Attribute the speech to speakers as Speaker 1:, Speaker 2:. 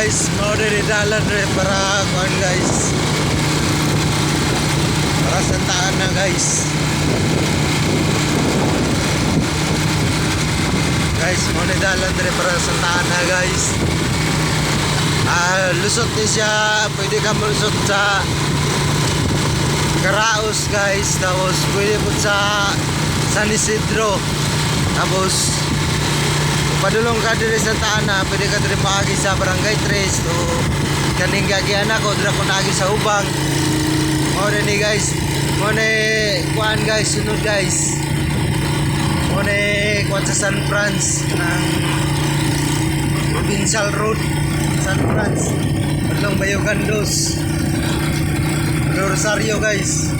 Speaker 1: guys, mau dari dalan rin para kuan guys. Para Santa Ana guys. Guys, mau dari dalan rin para Santa Ana guys. Lusot ni siya, pwede ka malusot sa Karaos guys, tapos pwede po sa San Isidro, tapos padulong ka diri sa Santa Ana, pwede ka diri maagi sa Barangay 3 to kaning gagian ako dira ko naagi sa ubang. Mo ni guys, mo ni kuan guys, sunod guys, mo ni kuan sa San Franz ng Provincial Road San Franz, padulong Bayogan 2 Rosario guys.